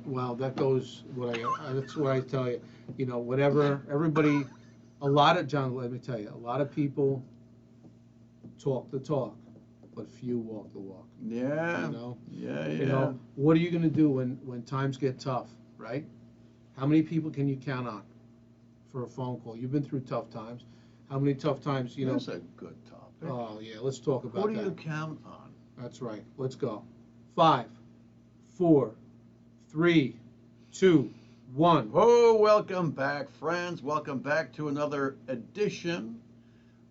Well, that goes that's what I tell you. You know, whatever everybody, John, let me tell you, a lot of people talk the talk, but few walk the walk. Yeah. You know, Yeah. you Yeah. know, what are you going to do when times get tough, right? How many people can you count on for a phone call? You've been through tough times. How many tough times, you know? That's a good topic. Oh yeah, let's talk about Who do that. you count on? That's right. Let's go. 5, 4, 3, 2, 1. Oh, welcome back, friends. Welcome back to another edition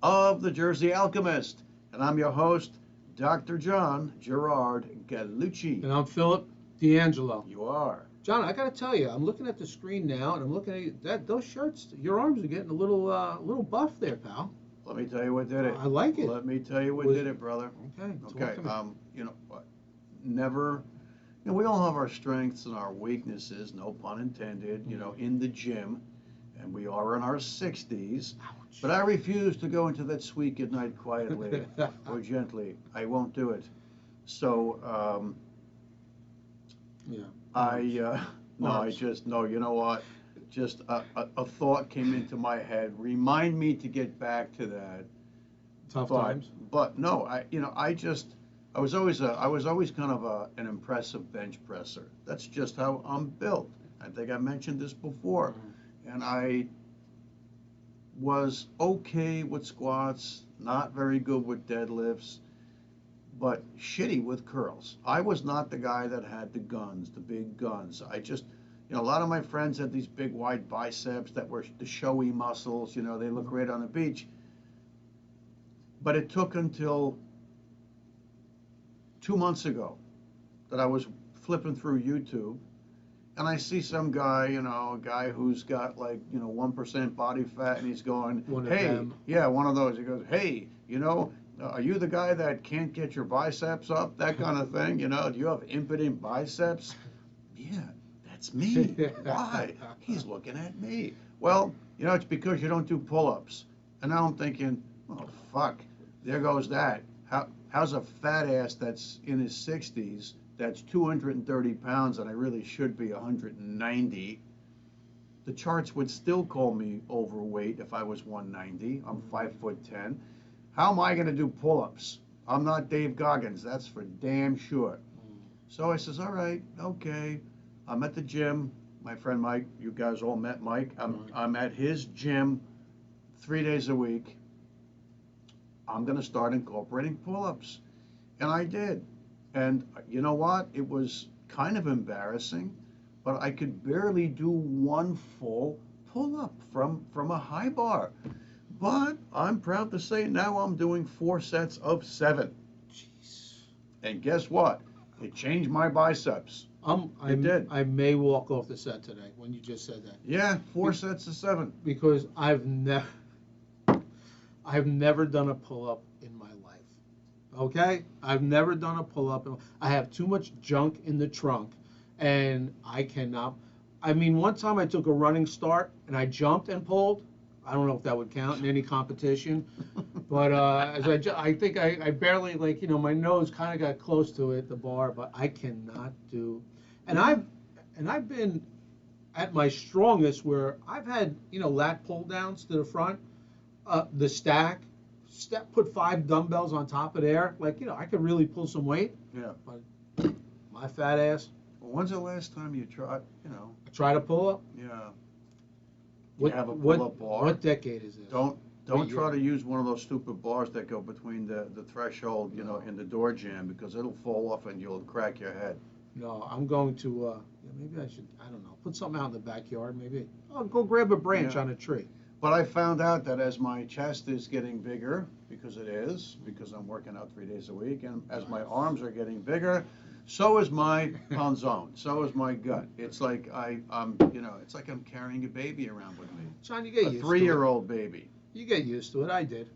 of the Jersey Alchemist. And I'm your host, Dr. John Gerard Gallucci. And I'm Philip D'Angelo. You are. John, I got to tell you, I'm looking at the screen now, and I'm looking at you, those shirts. Your arms are getting a little buff there, pal. Let me tell you what did it. I like it. Let me tell you what did it, brother. Okay. Okay. You know what? Never. You know, we all have our strengths and our weaknesses, no pun intended, you know, in the gym, and we are in our 60s. Ouch. But I refuse to go into that suite goodnight quietly or gently. I won't do it. So, Yeah. no, you know what? Just a thought came into my head. Remind me to get back to that. Tough times. But no, I was always kind of an impressive bench presser. That's just how I'm built. I think I mentioned this before. And I was okay with squats, not very good with deadlifts, but shitty with curls. I was not the guy that had the guns, the big guns. A lot of my friends had these big wide biceps that were the showy muscles, you know, they look great on the beach. But it took until 2 months ago that I was flipping through YouTube and I see some guy, you know, a guy who's got like, 1% body fat and he's going, hey, yeah, one of those. He goes, hey, are you the guy that can't get your biceps up? That kind of thing, do you have impotent biceps? Yeah, that's me. Why? He's looking at me. Well, it's because you don't do pull-ups. And now I'm thinking, oh, fuck, there goes that. How's a fat ass that's in his 60s, that's 230 pounds, and I really should be 190? The charts would still call me overweight if I was 190. I'm 5'10". How am I going to do pull-ups? I'm not Dave Goggins, that's for damn sure. So I says, all right, okay. I'm at the gym. My friend Mike, you guys all met Mike. I'm at his gym 3 days a week. I'm going to start incorporating pull-ups. And I did. And you know what? It was kind of embarrassing, but I could barely do one full pull-up from a high bar. But I'm proud to say now I'm doing 4 sets of 7. Jeez. And guess what? It changed my biceps. It did. I may walk off the set today when you just said that. Yeah, 4 sets of 7. Because I've never done a pull-up in my life. Okay? I've never done a pull-up. I have too much junk in the trunk, and I cannot. I mean, one time I took a running start, and I jumped and pulled. I don't know if that would count in any competition, but I think I barely, my nose kind of got close to it, the bar, but I cannot do. And I've been at my strongest where I've had, lat pull downs to the front. The stack, put 5 dumbbells on top of there. I could really pull some weight. Yeah. But my fat ass. Well, when's the last time you tried, I try to pull up. Yeah. What, you have a pull-up bar. What decade is this? Don't try to use one of those stupid bars that go between the threshold, in the door jamb, because it'll fall off and you'll crack your head. No, I'm going to, maybe I should, I don't know, put something out in the backyard. Maybe I'll go grab a branch on a tree. But I found out that as my chest is getting bigger, because it is, because I'm working out 3 days a week, and as my arms are getting bigger, so is my panzone, so is my gut. It's like it's like I'm carrying a baby around with me. John, you get used to it. A 3-year-old baby. You get used to it. I did.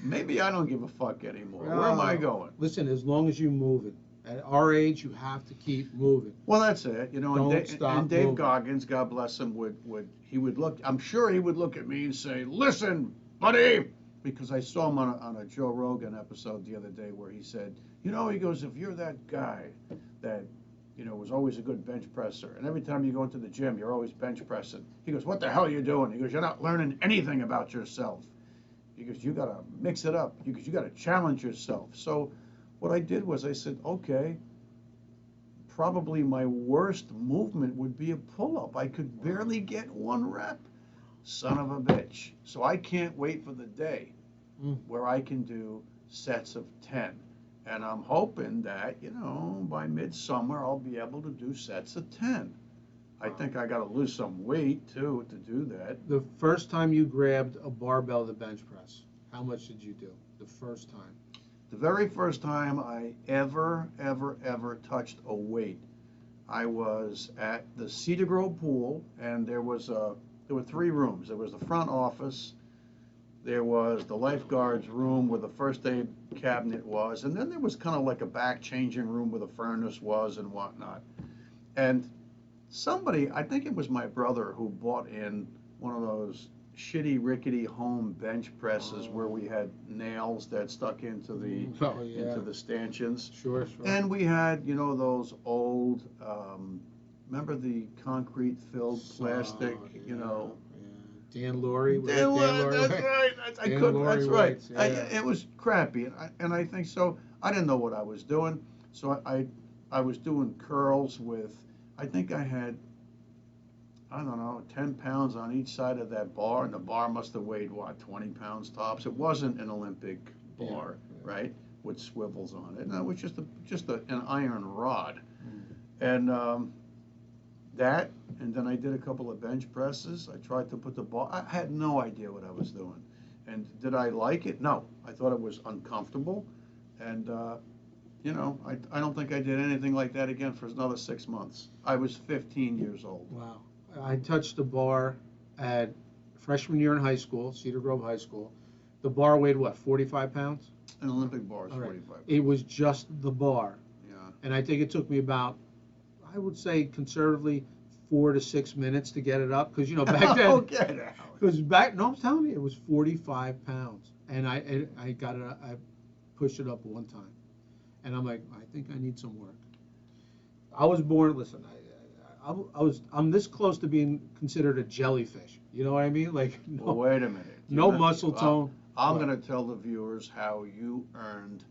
Maybe I don't give a fuck anymore. Where am I going? Listen, as long as you move it. At our age, you have to keep moving. Well, that's it. Don't stop and Dave moving. Goggins, God bless him, I'm sure he would look at me and say, listen, buddy, because I saw him on a Joe Rogan episode the other day where he said, he goes, if you're that guy that was always a good bench presser. And every time you go into the gym, you're always bench pressing. He goes, what the hell are you doing? He goes, you're not learning anything about yourself. He goes, you got to mix it up. He goes, you got to challenge yourself. So what I did was I said, okay, probably my worst movement would be a pull-up. I could barely get one rep. Son of a bitch. So I can't wait for the day where I can do sets of 10. And I'm hoping that, by midsummer, I'll be able to do sets of 10. I think I got to lose some weight, too, to do that. The first time you grabbed a barbell to bench press, how much did you do? The first time? The very first time I ever touched a weight, I was at the Cedar Grove pool, and there were 3 rooms. There was the front office, there was the lifeguard's room where the first aid cabinet was, and then there was kind of like a back changing room where the furnace was and whatnot. And somebody, I think it was my brother, who bought in one of those shitty rickety home bench presses where we had nails that stuck into the stanchions. Sure. And we had, those old, remember the concrete filled plastic, Dan Laurie. That's right. I couldn't. That's right. Yeah. It was crappy, and I think so. I didn't know what I was doing, so I was doing curls with. I think I had, I don't know, 10 pounds on each side of that bar, and the bar must have weighed, 20 pounds tops. It wasn't an Olympic bar, right, with swivels on it. No, it was just an iron rod. And and then I did a couple of bench presses. I tried to put the bar, I had no idea what I was doing. And did I like it? No. I thought it was uncomfortable. And, I don't think I did anything like that again for another 6 months. I was 15 years old. Wow. I touched the bar at freshman year in high school, Cedar Grove High School. The bar weighed 45 pounds? An Olympic bar is right. 45 pounds. It was just the bar. Yeah. And I think it took me about, I would say conservatively, 4 to 6 minutes to get it up. Because, back then. Okay. No, I'm telling you, it was 45 pounds. And I pushed it up one time. And I'm like, I think I need some work. I was born, listen, I'm this close to being considered a jellyfish. You know what I mean? Like, no, well, wait a minute. No muscle tone. I'm going to tell the viewers how you earned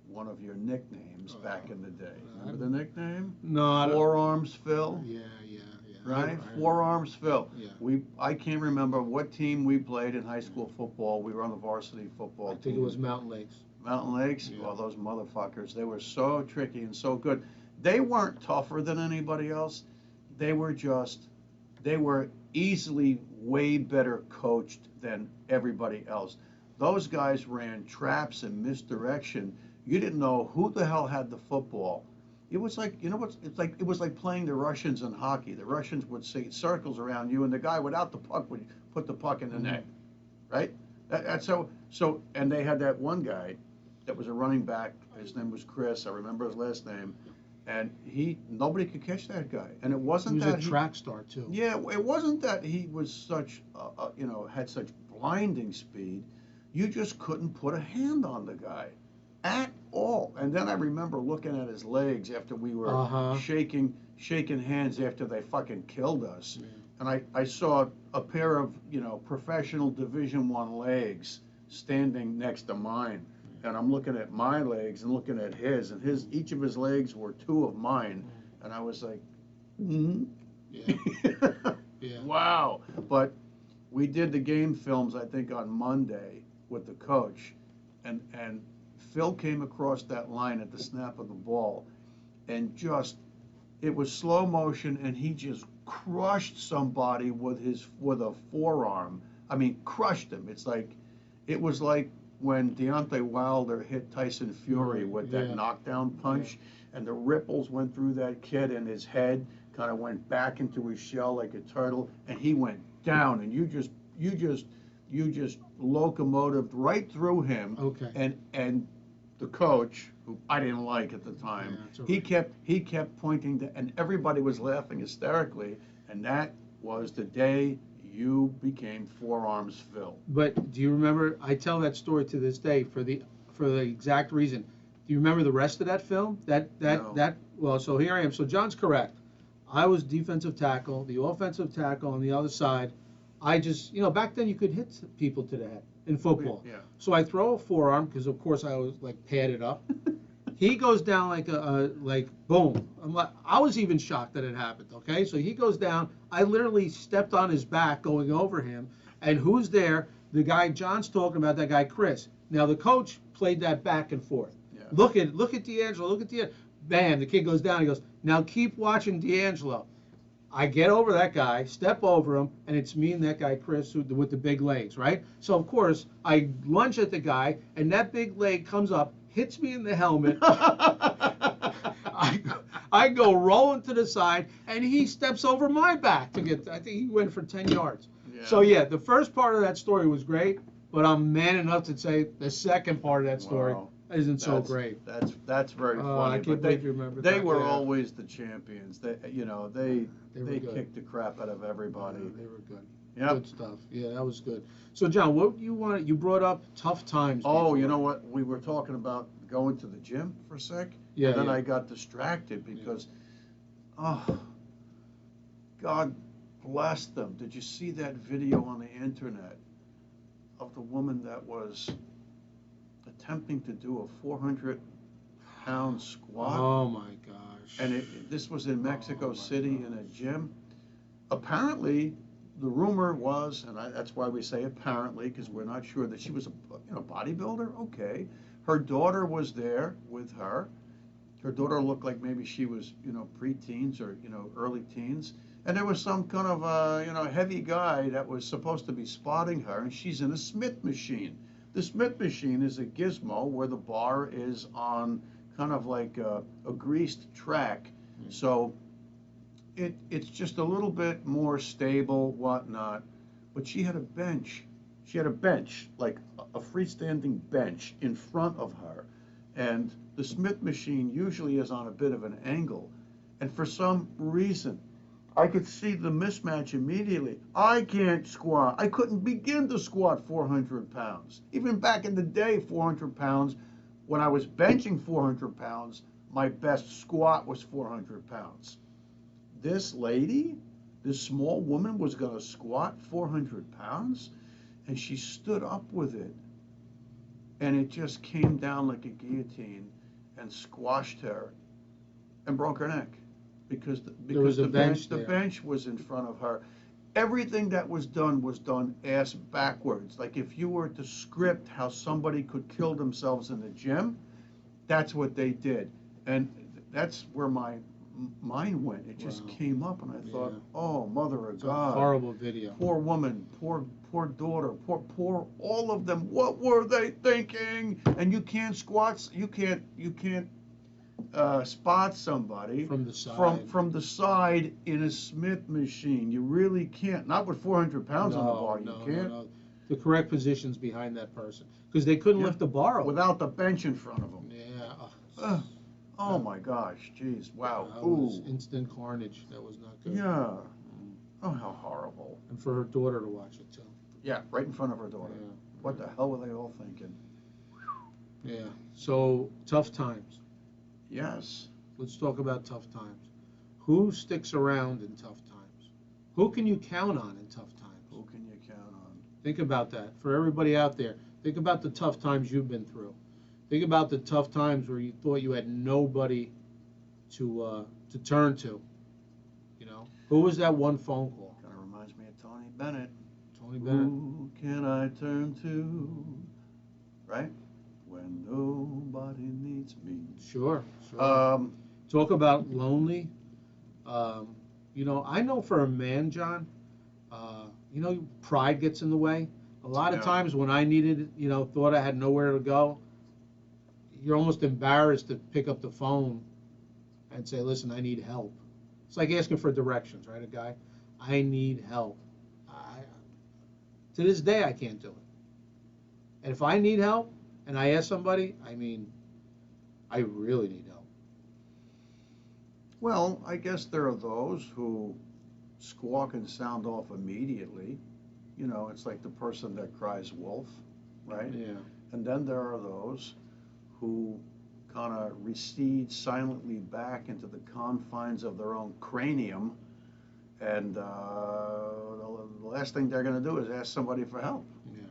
one of your nicknames back in the day. Remember the nickname? No. Forearms Phil? Yeah. Right? Forearms Phil. Yeah. I can't remember what team we played in high school football. We were on the varsity football team. I think it was Mountain Lakes. Mountain Lakes? Yeah. Well, those motherfuckers, they were so tricky and so good. They weren't tougher than anybody else. They were easily way better coached than everybody else. Those guys ran traps and misdirection. You didn't know who the hell had the football. It was like, it was like playing the Russians in hockey. The Russians would say circles around you, and the guy without the puck would put the puck in the net, right? That's so, and they had that one guy that was a running back. His name was Chris. I remember his last name. And nobody could catch that guy. And it wasn't that he was a track star too. Yeah, it wasn't that he was such, had such blinding speed. You just couldn't put a hand on the guy at all. And then I remember looking at his legs after we were shaking hands after they fucking killed us. Yeah. And I saw a pair of, professional Division I legs standing next to mine. And I'm looking at my legs and looking at his, and each of his legs were 2 of mine, and I was like, Yeah. Wow. But we did the game films, I think, on Monday with the coach, and Phil came across that line at the snap of the ball, and it was slow motion, and he just crushed somebody with a forearm. I mean, crushed him. It was like when Deontay Wilder hit Tyson Fury with that knockdown punch, and the ripples went through that kid, and his head kind of went back into his shell like a turtle, and he went down, and you just locomotived right through him. Okay. And the coach, who I didn't like at the time, he kept pointing to, and everybody was laughing hysterically, and that was the day you became Forearms Phil. But do you remember? I tell that story to this day for the exact reason. Do you remember the rest of that film? No. Well, so here I am. So John's correct. I was defensive tackle, the offensive tackle on the other side. I just, back then you could hit people to the head in football. Yeah. So I throw a forearm because of course I was like padded up. He goes down like like boom. I was even shocked that it happened. Okay, so he goes down. I literally stepped on his back going over him, and who's there? The guy John's talking about, that guy Chris. Now the coach played that back and forth. Yeah. Look at D'Angelo. Look at D'Angelo. Bam! The kid goes down. He goes, now keep watching D'Angelo. I get over that guy, step over him, and it's me and that guy Chris with the big legs, right? So of course I lunge at the guy, and that big leg comes up, hits me in the helmet. I go rolling to the side, and he steps over my back to get. I think he went for 10 yards. Yeah. So yeah, the first part of that story was great, but I'm man enough to say the second part of that story isn't so great. That's very funny. I can't believe you remember They that. were Yeah. always the champions. They kicked the crap out of everybody. Yeah, they were good. Yep. Good stuff. Yeah, that was good. So John, what you brought up tough times. Oh, before. you know what? We were talking about going to the gym for a sec. Yeah. And then yeah. I got distracted because, God bless them. Did you see that video on the internet of the woman that was attempting to do a 400-pound squat? Oh my gosh. And this was in Mexico City in a gym. Apparently, the rumor was, and that's why we say apparently, because we're not sure, that she was a bodybuilder. Okay. Her daughter was there with her. Her daughter looked like maybe she was, pre-teens or, early teens. And there was some kind of, heavy guy that was supposed to be spotting her, and she's in a Smith machine. The Smith machine is a gizmo where the bar is on kind of like a greased track. So it's just a little bit more stable, whatnot. But she had a bench. She had a bench, like a freestanding bench in front of her. And the Smith machine usually is on a bit of an angle. And for some reason, I could see the mismatch immediately. I can't squat. I couldn't begin to squat 400 pounds. Even back in the day, 400 pounds, when I was benching 400 pounds, my best squat was 400 pounds. This lady, this small woman, was going to squat 400 pounds, and she stood up with it. And it just came down like a guillotine and squashed her and broke her neck. Because the bench was in front of her. Everything that was done ass backwards. Like if you were to script how somebody could kill themselves in the gym, that's what they did. And that's where my mind went. It just came up, and I thought, oh, mother of God. A horrible video. Poor woman, poor daughter, poor all of them. What were they thinking? And you can't squat, you can't spot somebody from the side. From the side in a Smith machine. You really can't. Not with 400 pounds on the bar. You can't. No. The correct position's behind that person because they couldn't lift the bar up without the bench in front of them. Yeah. Oh my gosh, jeez, wow. That was instant carnage. That was not good. Yeah. Oh, how horrible. And for her daughter to watch it too. Yeah, right in front of her daughter. Yeah. What the hell were they all thinking? Yeah. So tough times. Yes. Let's talk about tough times. Who sticks around in tough times? Who can you count on in tough times? Who can you count on? Think about that. For everybody out there, think about the tough times you've been through. Think about the tough times where you thought you had nobody to turn to. Who was that one phone call? Kind of reminds me of Tony Bennett. Tony Bennett. Who can I turn to? Right? When nobody needs me. Sure. Talk about lonely. I know for a man, John, pride gets in the way. A lot of times when I needed, thought I had nowhere to go, you're almost embarrassed to pick up the phone and say, listen, I need help. It's like asking for directions, right? A guy, I need help. To this day, I can't do it. And if I need help and I ask somebody, I really need help. Well, I guess there are those who squawk and sound off immediately. It's like the person that cries wolf, right? Yeah. And then there are those who kind of recede silently back into the confines of their own cranium, and the last thing they're going to do is ask somebody for help. Yeah.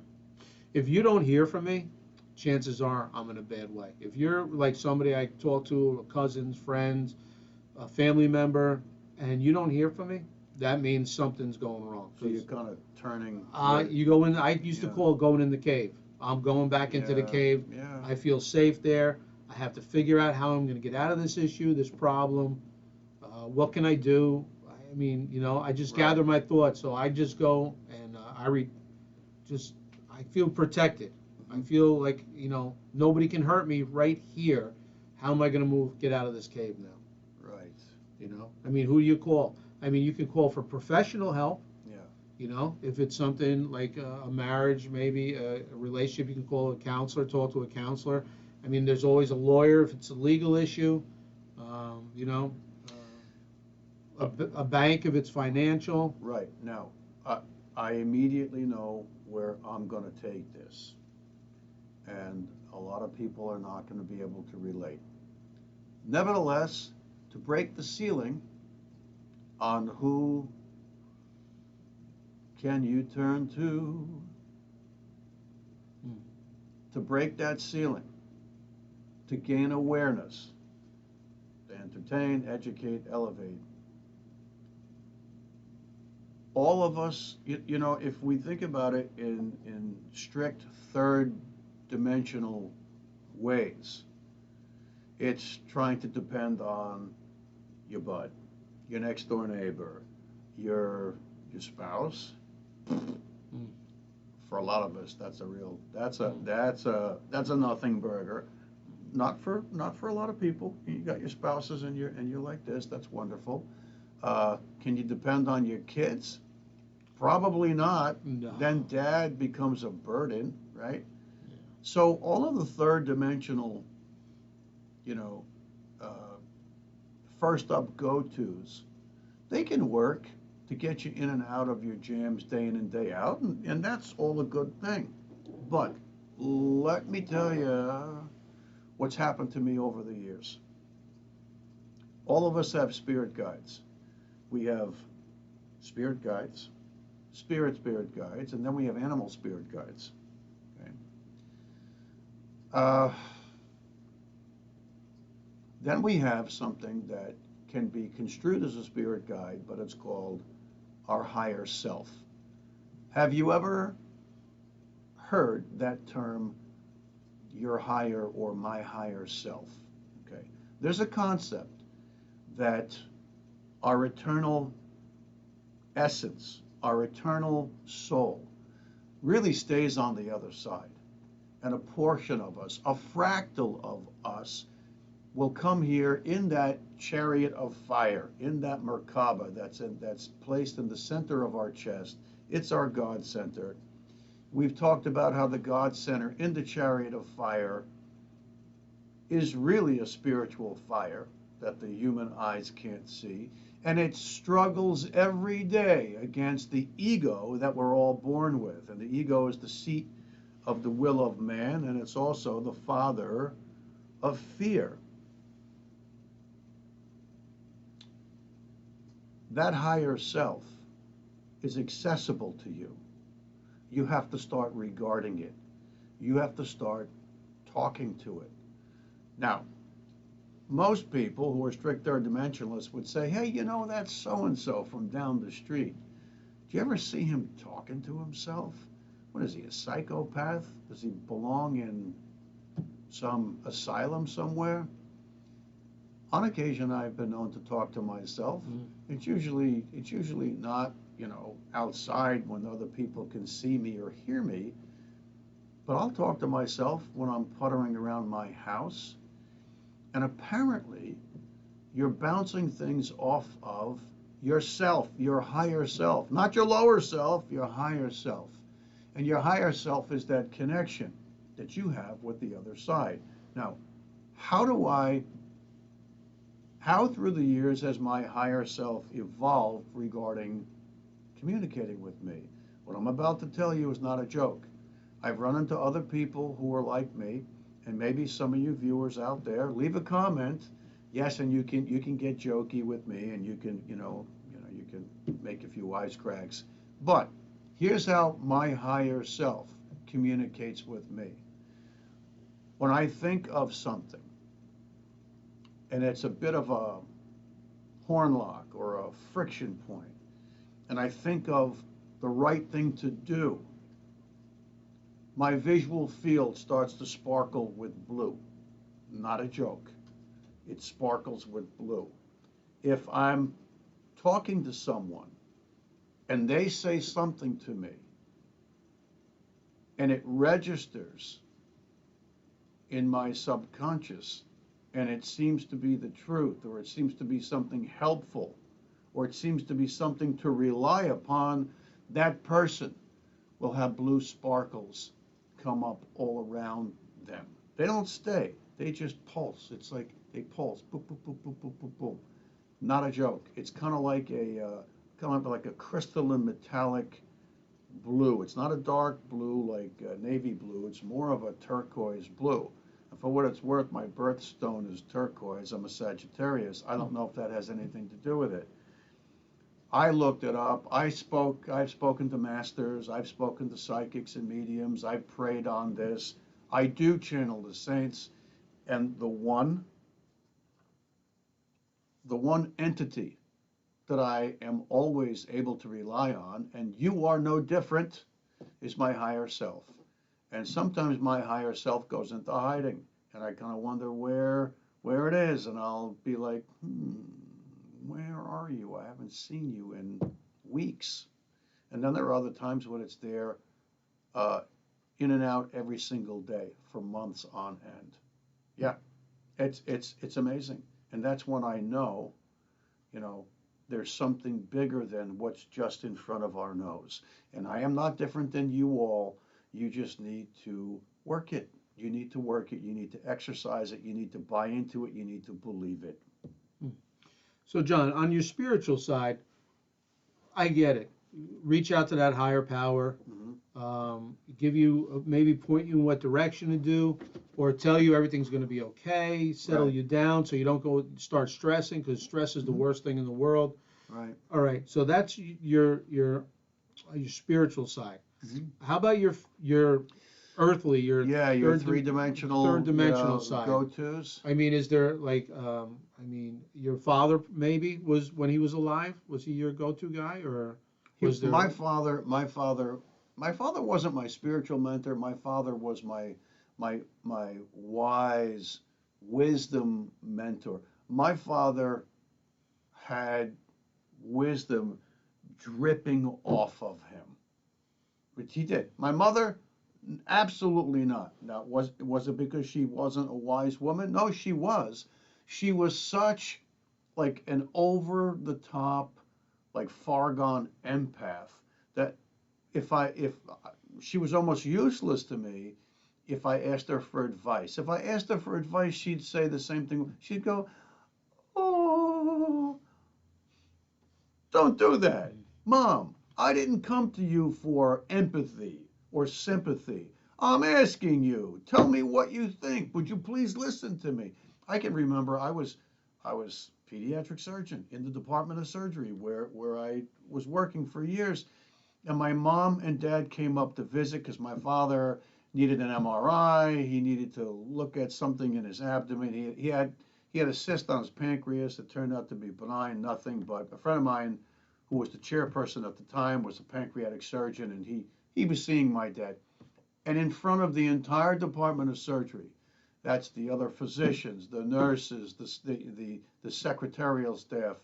If you don't hear from me, chances are I'm in a bad way. If you're like somebody I talk to, cousins, friends, a family member, and you don't hear from me, that means something's going wrong. So you're kind of turning. You go in. I used to call it going in the cave. I'm going back into the cave. Yeah. I feel safe there. I have to figure out how I'm going to get out of this issue, this problem. What can I do? I mean, I just gather my thoughts. So I just go and I feel protected. I feel like, nobody can hurt me right here. How am I going to get out of this cave now? Right. I mean, who do you call? I mean, you can call for professional help. Yeah. If it's something like a marriage, maybe a relationship, you can call a counselor, talk to a counselor. I mean, there's always a lawyer if it's a legal issue. A bank if it's financial. Right. Now, I immediately know where I'm going to take this. And a lot of people are not going to be able to relate. Nevertheless, to break the ceiling on who can you turn to break that ceiling, to gain awareness, to entertain, educate, elevate. All of us, if we think about it in strict third dimensional ways, it's trying to depend on your bud, your next door neighbor, your spouse. For a lot of us, that's a nothing burger. Not for a lot of people. You got your spouses and you're like this. That's wonderful. Can you depend on your kids? Probably not. No. Then dad becomes a burden, right? Yeah. So all of the third dimensional, first up go-tos, they can work to get you in and out of your jams day in and day out, and that's all a good thing. But let me tell you what's happened to me over the years. All of us have spirit guides. We have spirit guides, spirit guides, and then we have animal spirit guides. Okay? Then we have something that can be construed as a spirit guide, but it's called our higher self. Have you ever heard that term, your higher or my higher self? Okay. There's a concept that our eternal essence, our eternal soul, really stays on the other side. And a portion of us, a fractal of us, will come here in that chariot of fire, in that Merkaba that's placed in the center of our chest. It's our God center. We've talked about how the God center in the chariot of fire is really a spiritual fire that the human eyes can't see. And it struggles every day against the ego that we're all born with. And the ego is the seat of the will of man, and it's also the father of fear. That higher self is accessible to you. You have to start regarding it. You have to start talking to it. Now, most people who are strict third dimensionalists would say, hey, that's so-and-so from down the street. Do you ever see him talking to himself? What is he, a psychopath? Does he belong in some asylum somewhere? On occasion, I've been known to talk to myself. It's usually not, outside when other people can see me or hear me. But I'll talk to myself when I'm puttering around my house. And apparently, you're bouncing things off of yourself, your higher self. Not your lower self, your higher self. And your higher self is that connection that you have with the other side. Now, how through the years has my higher self evolved regarding communicating with me? What I'm about to tell you is not a joke. I've run into other people who are like me, And maybe some of you viewers out there, leave a comment. Yes, and you can get jokey with me, and you can you can make a few wisecracks. But here's how my higher self communicates with me. When I think of something, and it's a bit of a horn lock or a friction point, and I think of the right thing to do, my visual field starts to sparkle with blue. Not a joke. It sparkles with blue. If I'm talking to someone and they say something to me and it registers in my subconscious and it seems to be the truth, or it seems to be something helpful, or it seems to be something to rely upon, that person will have blue sparkles come up all around them. They don't stay. They just pulse. It's like they pulse. Boop, boop, boop, boop, boop, boop, boom. Not a joke. It's kind of like a crystalline metallic blue. It's not a dark blue like navy blue. It's more of a turquoise blue. And for what it's worth, my birthstone is turquoise. I'm a Sagittarius. I don't know if that has anything to do with it. I looked it up. I've spoken to masters. I've spoken to psychics and mediums. I've prayed on this. I do channel the saints. And the one entity that I am always able to rely on, and you are no different, is my higher self. And sometimes my higher self goes into hiding, and I kind of wonder where it is, and I'll be like, where are you? I haven't seen you in weeks. And then there are other times when it's there, in and out every single day for months on end. Yeah, it's amazing. And that's when I know, there's something bigger than what's just in front of our nose. And I am not different than you all. You just need to work it. You need to work it. You need to exercise it. You need to buy into it. You need to believe it. So, John, on your spiritual side, I get it. Reach out to that higher power, give you, maybe point you in what direction to do, or tell you everything's going to be okay, settle you down so you don't go start stressing, because stress is the worst thing in the world. Right. All right. So that's your spiritual side. How about your earthly, your three-dimensional side? Go-tos. I mean, is there like, your father maybe was, when he was alive, was he your go-to guy, or was there? My father wasn't my spiritual mentor. My father was my wise wisdom mentor. My father had wisdom dripping off of him, which he did. My mother, absolutely not. Now, was it because she wasn't a wise woman? No, she was. She was such like an over the top, like far gone empath that if she was almost useless to me if I asked her for advice. If I asked her for advice, she'd say the same thing. She'd go, "Oh, don't do that. Mom, I didn't come to you for empathy or sympathy. I'm asking you. Tell me what you think. Would you please listen to me?" I can remember I was pediatric surgeon in the Department of Surgery where I was working for years. And my mom and dad came up to visit because my father needed an MRI. He needed to look at something in his abdomen. He had a cyst on his pancreas that turned out to be benign, nothing. But a friend of mine who was the chairperson at the time was a pancreatic surgeon, and he was seeing my dad. And in front of the entire Department of Surgery, that's the other physicians, the nurses, the secretarial staff.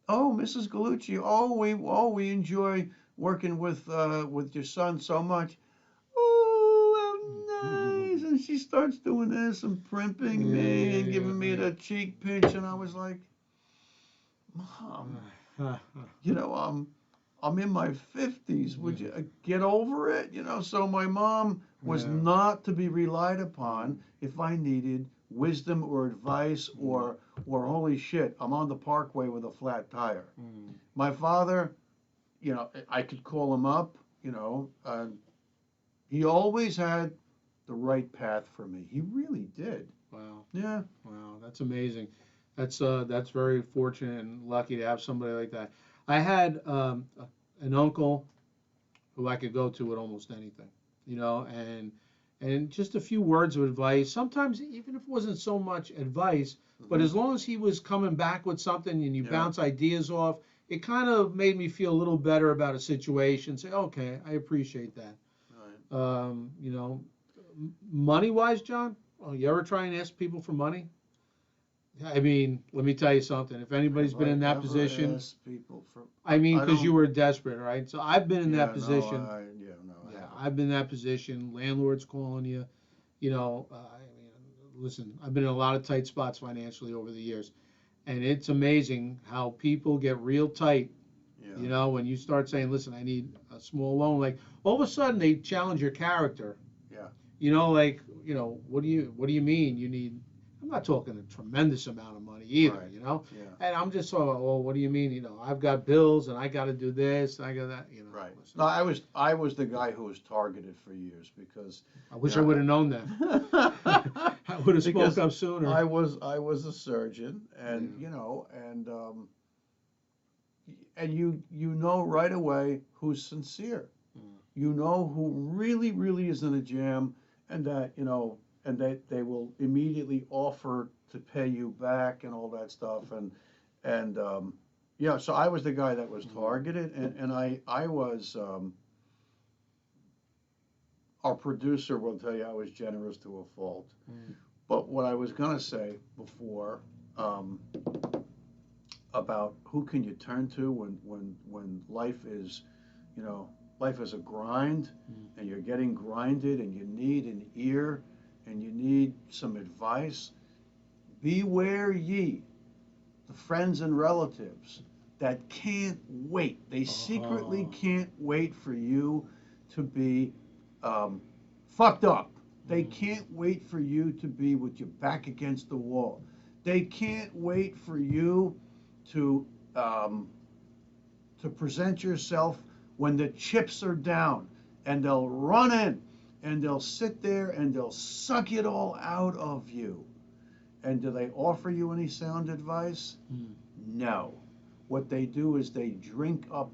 "Oh, Mrs. Gallucci, we enjoy working with your son so much." "Oh, how nice!" And she starts doing this and primping me and giving me the cheek pinch, and I was like, "Mom, I'm in my 50s. Would you get over it?" So my mom was not to be relied upon if I needed wisdom or advice or holy shit, I'm on the parkway with a flat tire. My father, I could call him up, he always had the right path for me. He really did. Wow. Yeah. Wow, that's amazing. That's very fortunate and lucky to have somebody like that. I had an uncle who I could go to with almost anything, and just a few words of advice. Sometimes even if it wasn't so much advice, but as long as he was coming back with something and you bounce ideas off, it kind of made me feel a little better about a situation. Say, okay, I appreciate that. Right. Money wise, John, you ever try and ask people for money? I mean, let me tell you something. If anybody's been in that position, people for, I mean, I because you don't. were desperate, right? So I've been in that position. No, I Yeah, haven't. I've been in that position. Landlords calling you, I mean, listen, I've been in a lot of tight spots financially over the years, and it's amazing how people get real tight. Yeah. When you start saying, "Listen, I need a small loan," like all of a sudden they challenge your character. Yeah. What do you mean you need? I'm not talking a tremendous amount of money either, Right. Yeah. And I'm just sort of, well, what do you mean? I've got bills and I got to do this, and I got that, Right. Listen, No, I was the guy who was targeted for years because I wish I would have known that. I would have spoke up sooner. I was a surgeon, and you know right away who's sincere. You know who really is in a jam, and that they will immediately offer to pay you back and all that stuff, and yeah. So I was the guy that was targeted, and I was. Our producer will tell you I was generous to a fault. But what I was gonna say before, about who can you turn to when life is, life is a grind, and you're getting grinded, and you need an ear, and you need some advice. Beware ye, the friends and relatives that can't wait. They secretly can't wait for you to be fucked up. They can't wait for you to be with your back against the wall. They can't wait for you to present yourself when the chips are down, and they'll run in and they'll sit there and they'll suck it all out of you. And do they offer you any sound advice? No. What they do is they drink up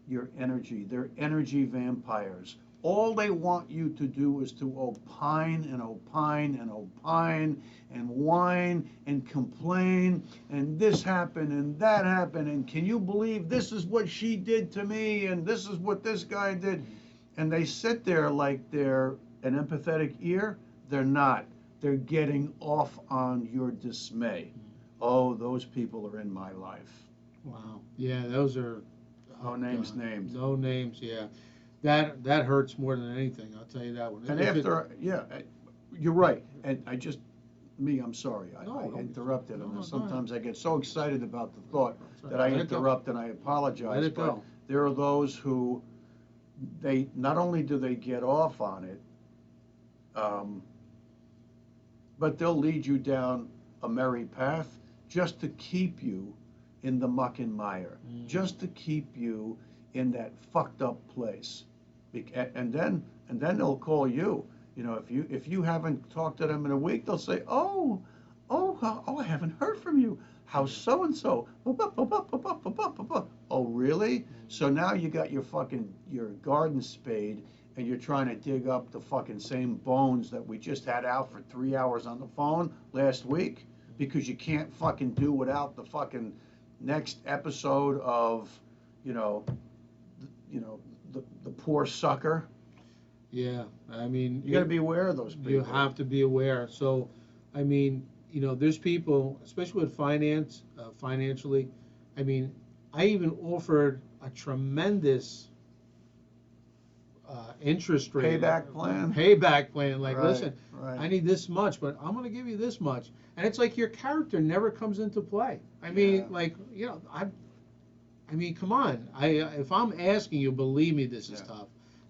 your energy. They're energy vampires. All they want you to do is to opine and opine and opine and whine and complain, and this happened and that happened, and can you believe this is what she did to me, and this is what this guy did. And they sit there like they're an empathetic ear. They're not. They're getting off on your dismay. Oh, those people are in my life. Wow. Yeah, those are. No names named. No names. Yeah. That hurts more than anything. I'll tell you that one. And you're right. And I'm sorry. I don't interrupted. No, sometimes I get so excited about the thought that I interrupt, and I apologize. Let it but go. there are those who they not only do they get off on it, but they'll lead you down a merry path just to keep you in the muck and mire, just to keep you in that fucked up place. And then they'll call you. If you haven't talked to them in a week, they'll say, oh, I haven't heard from you. How's so and so? Oh, really? So now you got your garden spade, and you're trying to dig up the fucking same bones that we just had out for 3 hours on the phone last week, because you can't fucking do without the fucking next episode of, the poor sucker. Yeah, I mean, you got to be aware of those people. You have to be aware. So, I mean, there's people, especially with financially. I mean, I even offered a tremendous interest rate. Payback plan. Like, listen, I need this much, but I'm going to give you this much. And it's like your character never comes into play. I mean, I mean, come on. If I'm asking you, believe me, this is tough.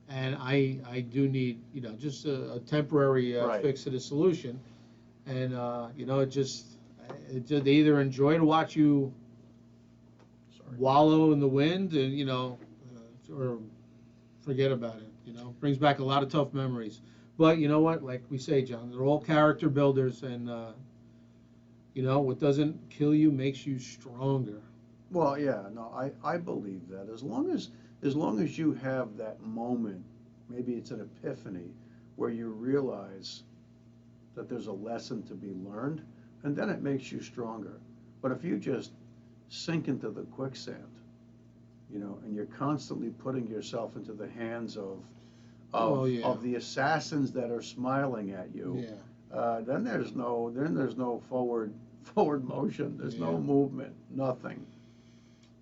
And I do need, just a temporary fix to the solution. And, they either enjoy to watch you wallow in the wind and, or forget about it. Brings back a lot of tough memories. But you know what? Like we say, John, they're all character builders, and what doesn't kill you makes you stronger. Well, yeah, no, I believe that as long as you have that moment, maybe it's an epiphany where you realize that there's a lesson to be learned, and then it makes you stronger. But if you just sink into the quicksand, and you're constantly putting yourself into the hands of Well, yeah, of the assassins that are smiling at you, yeah, then there's no forward motion. There's yeah, no movement. Nothing.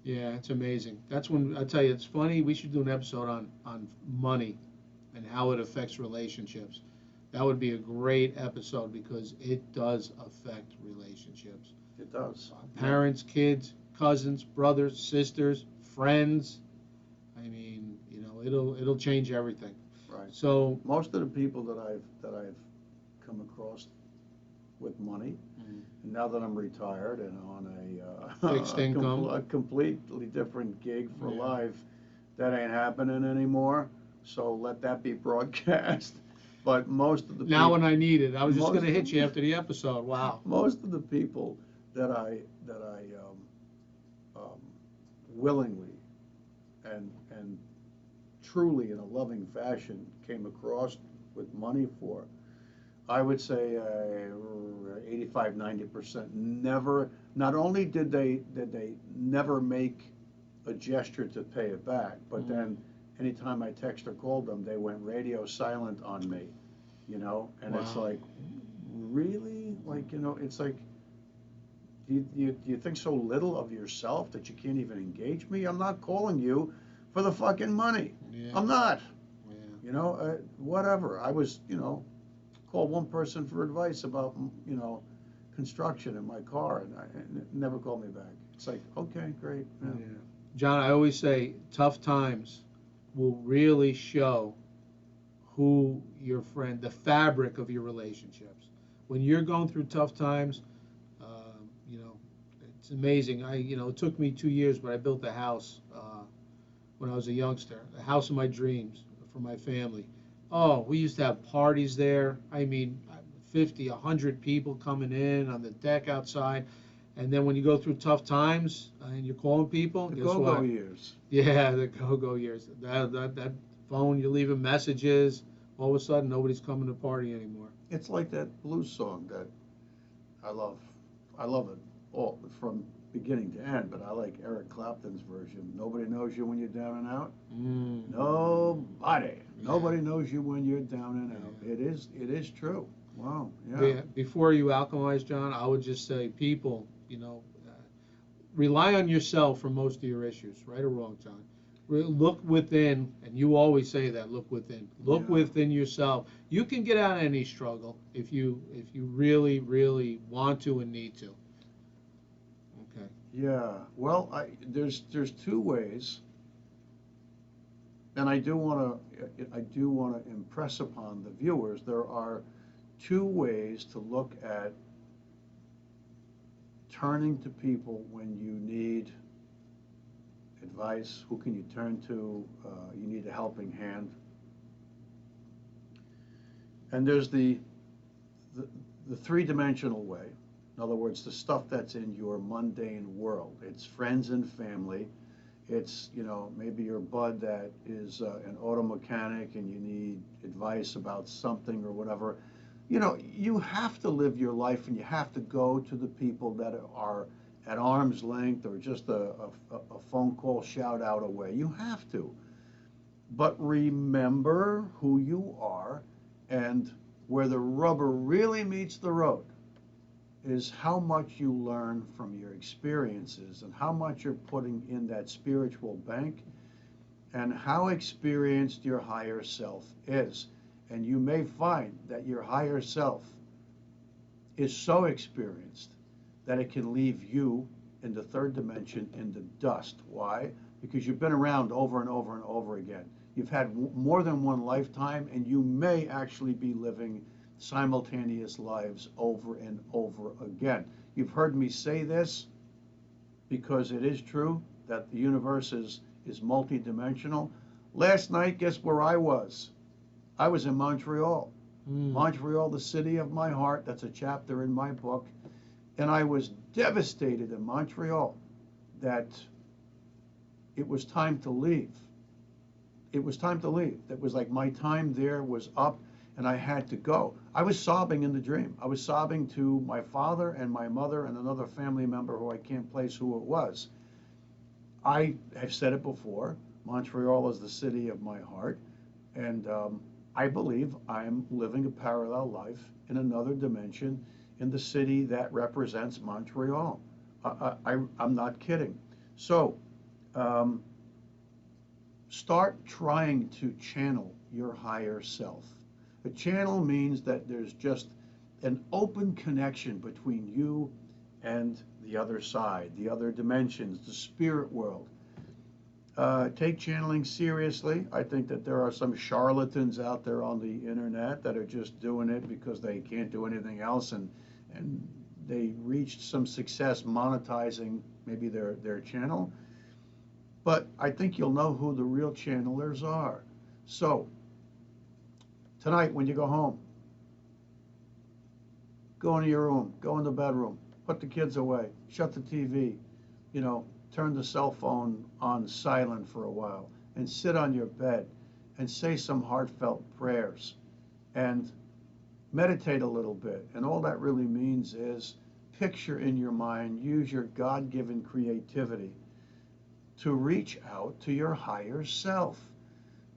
yeah. It's amazing. That's when I tell you, it's funny. We should do an episode on money and how it affects relationships. That would be a great episode because it does affect relationships. It does. Yeah. Parents, kids, cousins, brothers, sisters, friends. I mean, it'll change everything. Right. So Most of the people that I've come across with money, and now that I'm retired and on fixed income. a completely different gig for Yeah. life, that ain't happening anymore. So let that be broadcast. But most of the Now people, when I need it, I was just most going to of hit you the- after the episode. Wow. most of the people that I willingly and truly in a loving fashion came across with money for, I would say 85, 90% never, not only did they never make a gesture to pay it back, but then anytime I text or called them, they went radio silent on me, and it's Wow. like, really? Like, it's like, do you think so little of yourself that you can't even engage me? I'm not calling you for the fucking money. Yeah. I'm not. Yeah. Whatever. I was, called one person for advice about, construction in my car, and it never called me back. It's like, okay, great. Yeah. Yeah. John, I always say tough times will really show who your friend, the fabric of your relationships. When you're going through tough times, you know, it's amazing. It took me 2 years, but I built a house when I was a youngster, a house of my dreams for my family. Oh, we used to have parties there. I mean, 50, 100 people coming in on the deck outside. And then when you go through tough times and you're calling people, The guess go-go what? years. Yeah, the go-go years. That phone, you're leaving messages. All of a sudden, nobody's coming to party anymore. It's like that blues song that I love. I love it all from beginning to end, but I like Eric Clapton's version. Nobody knows you when you're down and out. Nobody. Yeah. Nobody knows you when you're down and out. Yeah. It is true. Wow. Yeah. Before you alchemize, John, I would just say, people, rely on yourself for most of your issues, right or wrong, John. Look within, and you always say that. Look within. Look Yeah. within yourself. You can get out of any struggle if you really, really want to and need to. Okay. Yeah. Well, there's two ways, and I do want to impress upon the viewers, there are two ways to look at turning to people when you need advice. Who can you turn to? You need a helping hand. And there's the three-dimensional way. In other words, the stuff that's in your mundane world. It's friends and family. It's, maybe your bud that is an auto mechanic and you need advice about something or whatever. You have to live your life and you have to go to the people that are at arm's length or just a phone call shout out away. You have to. But remember who you are, and where the rubber really meets the road is how much you learn from your experiences and how much you're putting in that spiritual bank and how experienced your higher self is. And you may find that your higher self is so experienced that it can leave you in the third dimension in the dust. Why? Because you've been around over and over and over again. You've had more than one lifetime, and you may actually be living simultaneous lives over and over again. You've heard me say this because it is true that the universe is multidimensional. Last night, guess where I was? I was in Montreal. Montreal, the city of my heart. That's a chapter in my book. And I was devastated in Montreal that it was time to leave. It was time to leave. It was like my time there was up and I had to go. I was sobbing in the dream. I was sobbing to my father and my mother and another family member who I can't place who it was. I have said it before, Montreal is the city of my heart, and I believe I'm living a parallel life in another dimension in the city that represents Montreal. I'm not kidding. So, start trying to channel your higher self. A channel means that there's just an open connection between you and the other side, the other dimensions, the spirit world. Take channeling seriously. I think that there are some charlatans out there on the internet that are just doing it because they can't do anything else, and they reached some success monetizing maybe their channel. But I think you'll know who the real channelers are. So, tonight when you go home, go into your room, go in the bedroom, put the kids away, shut the TV, turn the cell phone on silent for a while, and sit on your bed and say some heartfelt prayers and meditate a little bit. And all that really means is picture in your mind, use your God-given creativity to reach out to your higher self.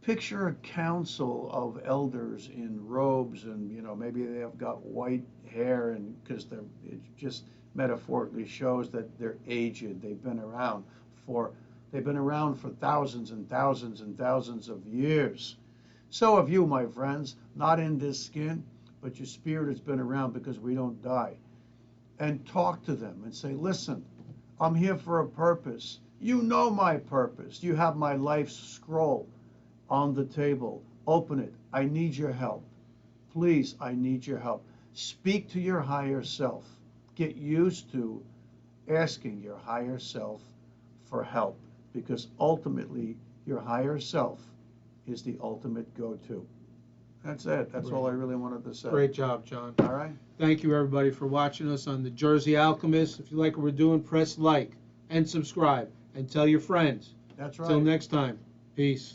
Picture a council of elders in robes, and maybe they have got white hair, and because it just metaphorically shows that they're aged. They've been around for thousands and thousands and thousands of years. So have you, my friends, not in this skin, but your spirit has been around because we don't die. And talk to them and say, listen, I'm here for a purpose. You know my purpose. You have my life's scroll on the table. Open it. I need your help. Please, I need your help. Speak to your higher self. Get used to asking your higher self for help, because ultimately your higher self is the ultimate go-to. That's it. That's all I really wanted to say. Great job, John. All right. Thank you, everybody, for watching us on the Jersey Alchemist. If you like what we're doing, press like and subscribe and tell your friends. That's right. Till next time. Peace.